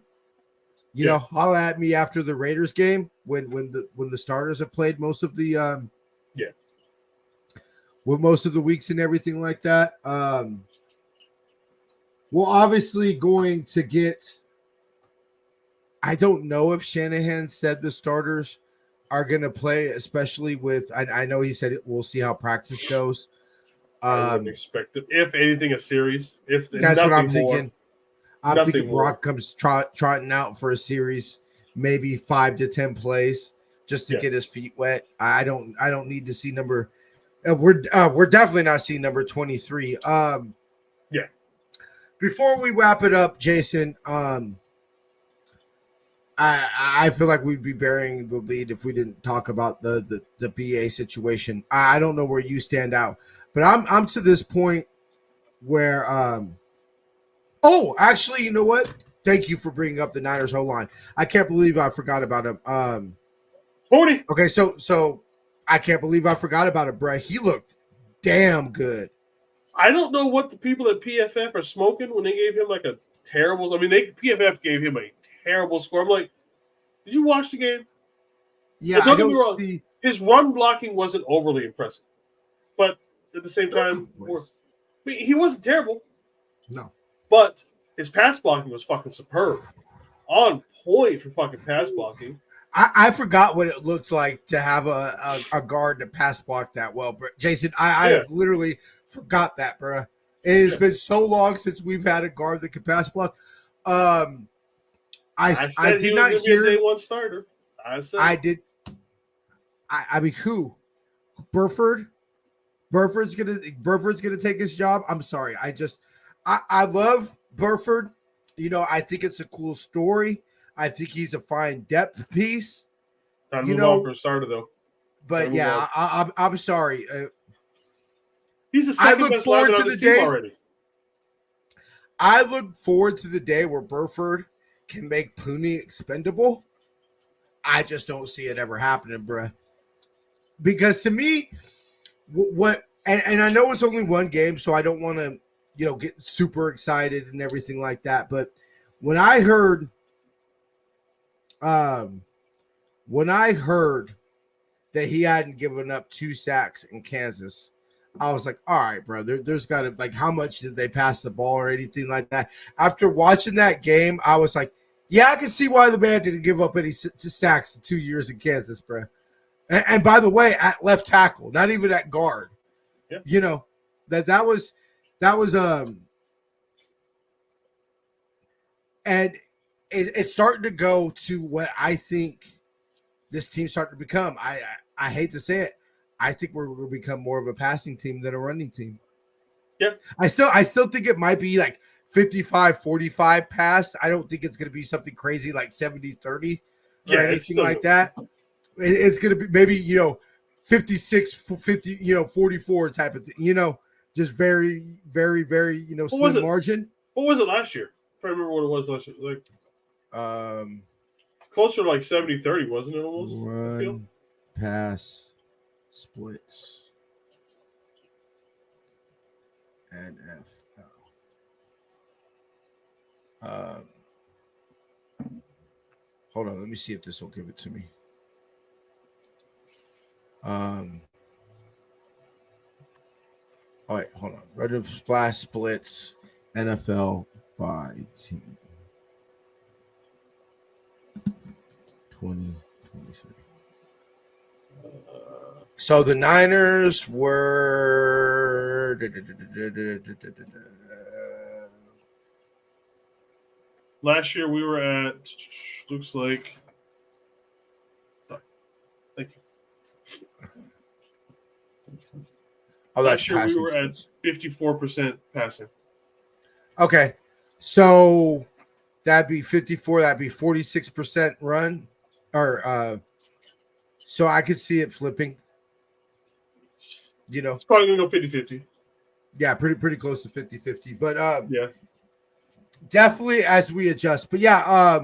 Holla at me after the Raiders game when the starters have played most of the with most of the weeks and everything like that. We're obviously going to get. I don't know if Shanahan said the starters are going to play, especially with. I know he said it. We'll see how practice goes. I wouldn't expect it. If anything, a series. If that's what I'm thinking. I'm thinking more. Brock comes trotting out for a series, maybe 5 to 10 plays, just to get his feet wet. I don't need to see number. We're definitely not seeing number 23. Before we wrap it up, Jason, I feel like we'd be burying the lead if we didn't talk about the BA situation. I don't know where you stand out, but I'm to this point where actually, you know what? Thank you for bringing up the Niners O-line. I can't believe I forgot about him. 40. Okay, so I can't believe I forgot about it, bro. He looked damn good. I don't know what the people at PFF are smoking when they gave him like a terrible. I mean, PFF gave him a terrible score. I'm like, did you watch the game? Yeah, don't get me wrong. His run blocking wasn't overly impressive, but at the same time, he wasn't terrible. No, but his pass blocking was fucking superb, on point for fucking pass blocking. I forgot what it looked like to have a guard to pass block that well, bro. Jason. I have literally forgot that, bro. It has been so long since we've had a guard that could pass block. I did not hear day one starter. I did. I mean, who? Burford? Burford's gonna take his job. I'm sorry. I love Burford. I think it's a cool story. I think he's a fine depth piece. Time to move on for a starter, though. But yeah, I'm sorry. He's the second best lineman on the team already. I look forward to the day where Burford can make Pooney expendable. I just don't see it ever happening, bruh. Because to me, and I know it's only one game, so I don't want to, get super excited and everything like that. But when I heard that he hadn't given up 2 sacks in Kansas, I was like, all right, bro, there's got to, how much did they pass the ball or anything like that? After watching that game, I was like, yeah, I can see why the man didn't give up any sacks in 2 years in Kansas, bro. And by the way, at left tackle, not even at guard. Yeah. That was and it's starting to go to what I think this team's starting to become. I hate to say it. I think we're going to become more of a passing team than a running team. Yeah. I still think it might be like 55-45 pass. I don't think it's going to be something crazy like 70-30 or anything like that. It's going to be maybe, 56-50, 44 type of thing, just very, very, very, slim margin. What was it last year? I remember what it was last year. Closer to like 70-30, wasn't it almost? Run, pass, splits, NFL. Hold on, let me see if this will give it to me. All right, hold on. Run, splash, splits, NFL by team. 2023. So the Niners were last year we were at looks like last year we were at 54% passing. Okay. So that'd be 54, that'd be 46% run. So I could see it flipping. It's probably gonna go 50-50. Yeah, pretty close to 50-50. But yeah. Definitely as we adjust. But yeah,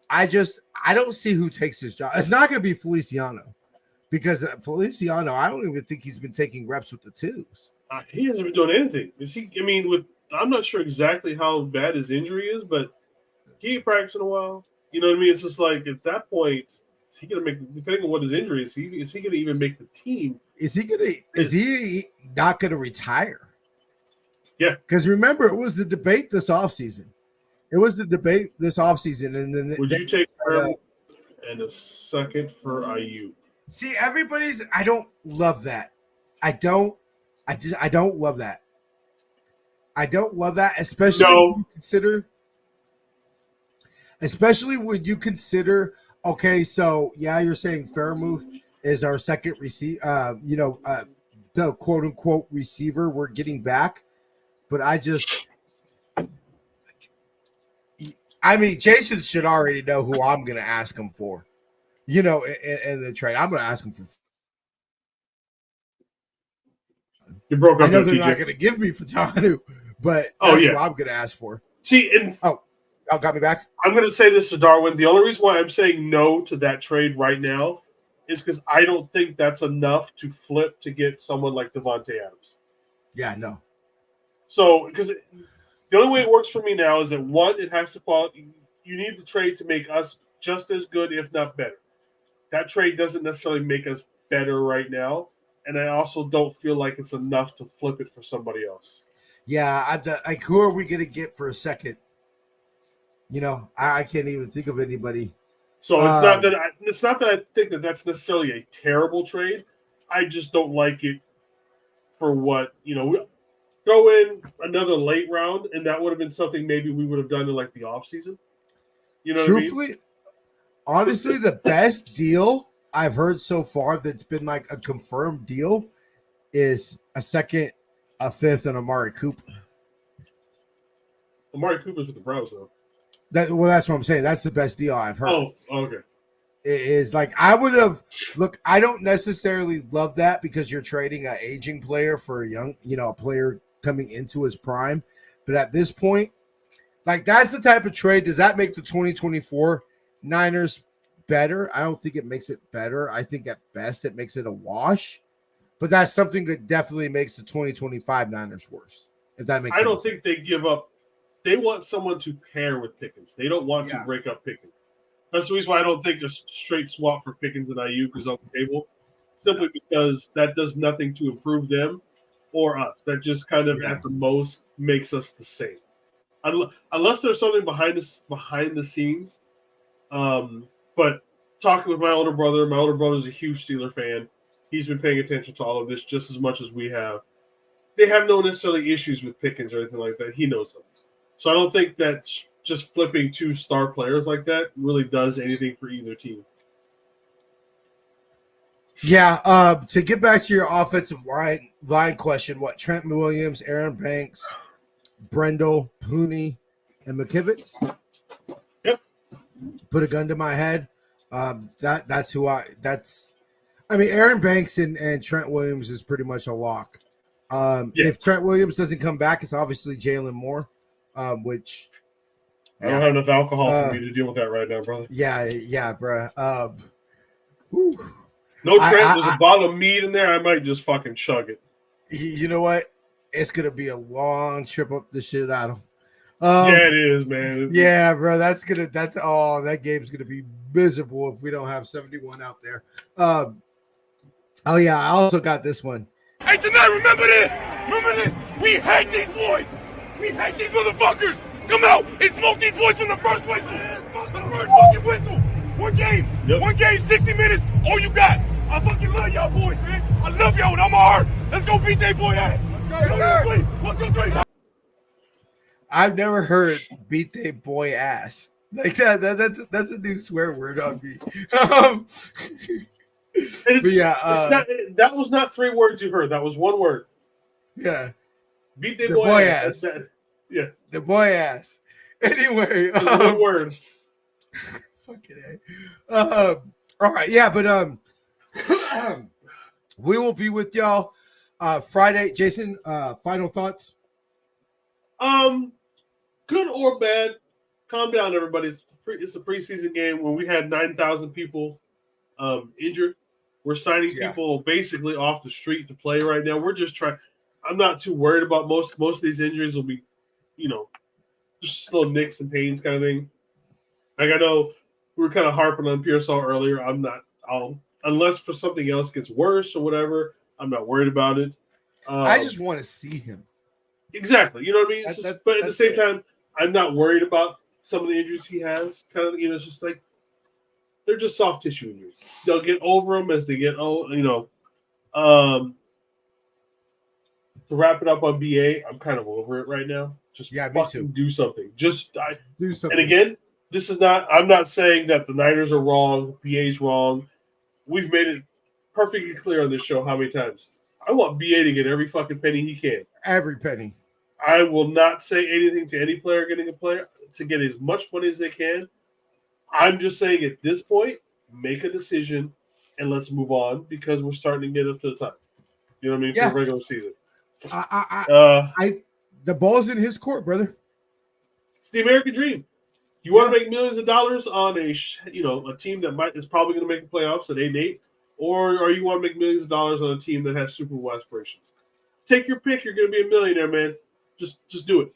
I don't see who takes his job. It's not gonna be Feliciano. Because Feliciano, I don't even think he's been taking reps with the twos. He hasn't been doing anything. Is he? I mean, I'm not sure exactly how bad his injury is, but he ain't practicing a while. You know what I mean? It's just like at that point, is he gonna make? Depending on what his injury is, is he gonna even make the team? Is he not gonna retire? Yeah. Because remember, it was the debate this offseason. And then would you take him and a second for IU? See, I don't love that. I don't love that. I don't love that, especially when you consider, okay, so yeah, you're saying Fairmouth is our second receiver, the quote unquote receiver we're getting back. But Jason should already know who I'm going to ask him for. In the trade, I'm going to ask him for. You broke up. I know they're not going to give me Fatanu, but that's what I'm going to ask for. See, and got me back. I'm going to say this to Darwin. The only reason why I'm saying no to that trade right now is because I don't think that's enough to flip to get someone like Devontae Adams. Yeah, no. So, because the only way it works for me now is that one, it has to quality. You need the trade to make us just as good, if not better. That trade doesn't necessarily make us better right now, and I also don't feel like it's enough to flip it for somebody else. Yeah, who are we going to get for a second? I can't even think of anybody. So it's not that I think that that's necessarily a terrible trade. I just don't like it for what throw in another late round, and that would have been something maybe we would have done in like the off season. Truthfully, what I mean? Honestly, the best deal I've heard so far that's been like a confirmed deal is a second, a fifth, and Amari Cooper. Amari Cooper's with the Browns, though. That's what I'm saying. That's the best deal I've heard. Oh, okay. is like I would have look. I don't necessarily love that because you're trading an aging player for a young, a player coming into his prime. But at this point, like that's the type of trade. Does that make the 2024 Niners better? I don't think it makes it better. I think at best it makes it a wash. But that's something that definitely makes the 2025 Niners worse. If that makes sense. I don't think they give up. They want someone to pair with Pickens. They don't want to break up Pickens. That's the reason why I don't think a straight swap for Pickens and Ayuk is on the table. Simply because that does nothing to improve them or us. That just kind of at the most makes us the same. Unless there's something behind the scenes. But talking with my older brother's a huge Steeler fan. He's been paying attention to all of this just as much as we have. They have no necessarily issues with Pickens or anything like that. He knows them. So I don't think that just flipping two star players like that really does anything for either team. Yeah, to get back to your offensive line question, what Trent Williams, Aaron Banks, Brendel, Pooney, and McKivitz? Yep. Put a gun to my head. That's who I mean, Aaron Banks and Trent Williams is pretty much a lock. If Trent Williams doesn't come back, it's obviously Jalen Moore, which I don't have enough alcohol for me to deal with that right now, brother. Yeah, bro. No Trent, there's a bottle of mead in there. I might just fucking chug it. You know what? It's gonna be a long trip up the shit out of him. Yeah, it is, man. Yeah, bro. That game's gonna be miserable if we don't have 71 out there. Oh yeah, I also got this one. Hey, tonight, remember this. Remember this. We hate these boys. We hate these motherfuckers. Come out and smoke these boys from the first whistle. The first fucking whistle. One game. Yep. One game, 60 minutes. All you got. I fucking love y'all boys, man. I love y'all with all my heart. Let's go beat that boy ass. Let's go, sir. 1, 2, 3. I've never heard "beat they boy ass" like that. That's a new swear word on me. That was not 3 words you heard. That was 1 word. Yeah, beat the boy ass. The boy ass. Anyway, 1 word. Fucking A. All right, yeah, but we will be with y'all Friday. Jason, final thoughts? Good or bad, calm down, everybody. It's a preseason game when we had 9,000 people injured. We're signing people basically off the street to play right now. We're just trying. I'm not too worried about most of these injuries. Will be, just little nicks and pains kind of thing. Like I know we were kind of harping on Pearsall earlier. Unless for something else gets worse or whatever, I'm not worried about it. I just want to see him. Exactly. You know what I mean? But at the same time, I'm not worried about some of the injuries he has. Kind of, it's just like they're just soft tissue injuries. They'll get over them as they get old. To wrap it up on BA, I'm kind of over it right now. Just fucking do something. Do something. And again, this is not. I'm not saying that the Niners are wrong. BA's wrong. We've made it perfectly clear on this show how many times. I want BA to get every fucking penny he can. Every penny. I will not say anything to any player getting a player to get as much money as they can. I'm just saying at this point, make a decision and let's move on because we're starting to get up to the time. You know what I mean? For the regular season. The ball's in his court, brother. It's the American dream. You want to make millions of dollars on a team that is probably going to make the playoffs at 8-8, or you want to make millions of dollars on a team that has Super Bowl aspirations? Take your pick. You're going to be a millionaire, man. Just do it.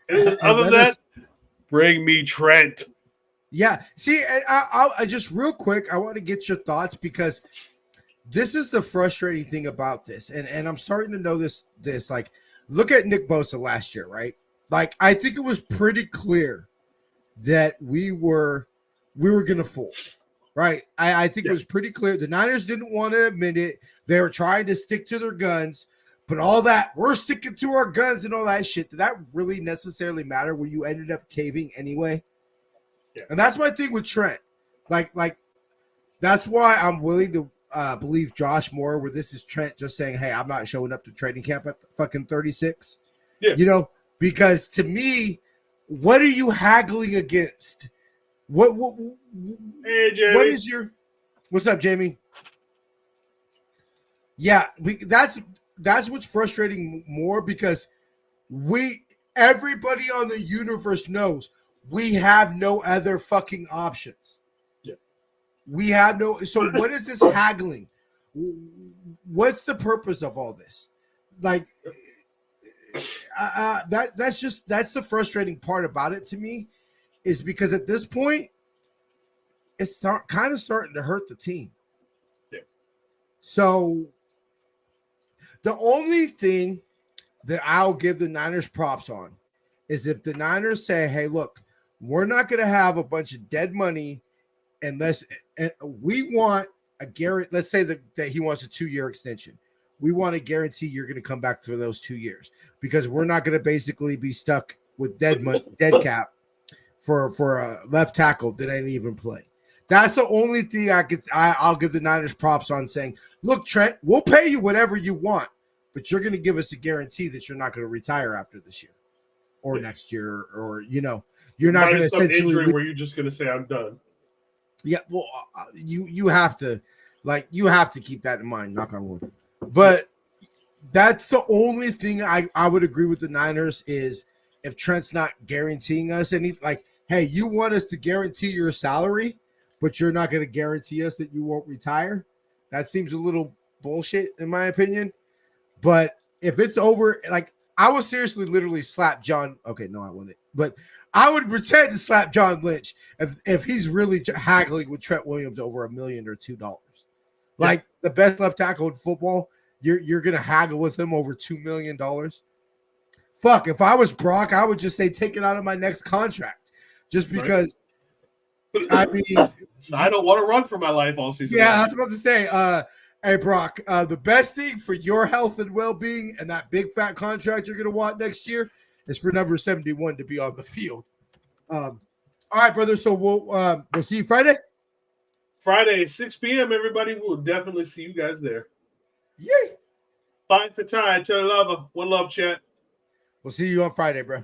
And other than that, bring me Trent. Yeah. See, I just real quick, I want to get your thoughts because this is the frustrating thing about this, and I'm starting to know this. Like, look at Nick Bosa last year, right? Like, I think it was pretty clear that we were going to fold, right? I think it was pretty clear. The Niners didn't want to admit it. They were trying to stick to their guns, but all that, we're sticking to our guns and all that shit, did that really necessarily matter when you ended up caving anyway? Yeah. And that's my thing with Trent. Like that's why I'm willing to believe Josh Moore, where this is Trent just saying, hey, I'm not showing up to training camp at fucking 36. Yeah. Because to me, what are you haggling against? Hey, Jamie. What is your? What's up, Jamie? Yeah, that's what's frustrating more because everybody on the universe knows we have no other fucking options. Yeah. We have no. So what is this haggling? What's the purpose of all this? Like, that's the frustrating part about it to me, is because at this point, it's kind of starting to hurt the team. Yeah. So the only thing that I'll give the Niners props on is if the Niners say, hey, look, we're not going to have a bunch of dead money unless we want a guarantee. Let's say that he wants a 2-year extension. We want to guarantee you're going to come back for those 2 years because we're not going to basically be stuck with dead cap for a left tackle that ain't even play. That's the only thing I'll give the Niners props on, saying, look, Trent, we'll pay you whatever you want, but you're going to give us a guarantee that you're not going to retire after this year or next year, or, you're not going to essentially injury where you're just going to say, I'm done. Yeah. Well, you have to keep that in mind, knock on wood. But that's the only thing I would agree with the Niners is if Trent's not guaranteeing us anything, like, hey, you want us to guarantee your salary, but you're not going to guarantee us that you won't retire. That seems a little bullshit in my opinion. But if it's over, like, I would seriously literally slap John. Okay, no, I wouldn't. But I would pretend to slap John Lynch if he's really haggling with Trent Williams over $1 million or $2. Like, the best left tackle in football, you're going to haggle with him over $2 million. Fuck, if I was Brock, I would just say take it out of my next contract. Just because, I mean, I don't want to run for my life all season. Yeah, I was about to say, hey, Brock, the best thing for your health and well-being and that big fat contract you're going to want next year is for number 71 to be on the field. All right, brother. So we'll see you Friday. Friday, 6 p.m. Everybody, we'll definitely see you guys there. Yay! Fight for time. Tell love. One love, chat. We'll see you on Friday, bro.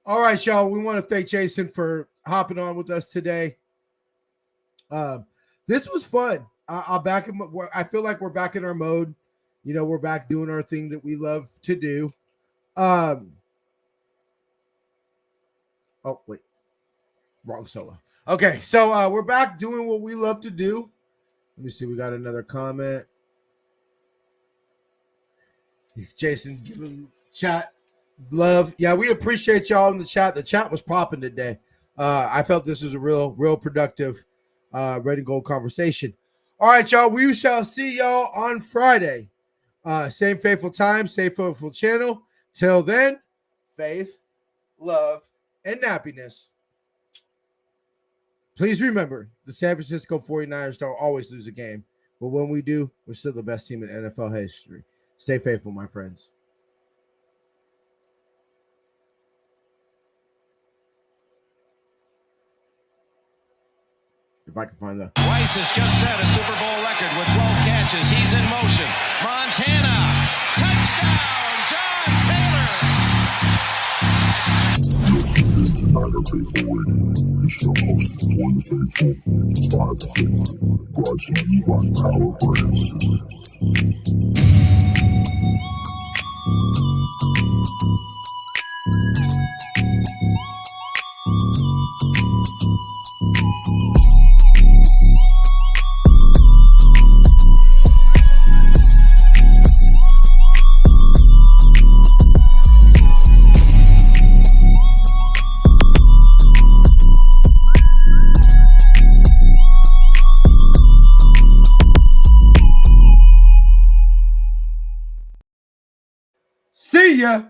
All right, y'all. We want to thank Jason for hopping on with us today. This was fun. I feel like we're back in our mode. We're back doing our thing that we love to do. Oh, wait. Wrong solo. Okay, so we're back doing what we love to do. Let me see. We got another comment. Jason, giving chat love. Yeah, we appreciate y'all in the chat. The chat was popping today. I felt this was a real productive red and gold conversation. All right, y'all. We shall see y'all on Friday. Same faithful time, same faithful channel. Till then, faith, love, and happiness. Please remember, the San Francisco 49ers don't always lose a game, but when we do, we're still the best team in NFL history. Stay faithful, my friends. If I can find that. Rice has just set a Super Bowl record with 12 catches. He's in motion. Montana. Touchdown, John Taylor. You're tuned into Niner Faithful Radio. The show hosted for the faithful. 5 faithful. Brought to you by Power See ya.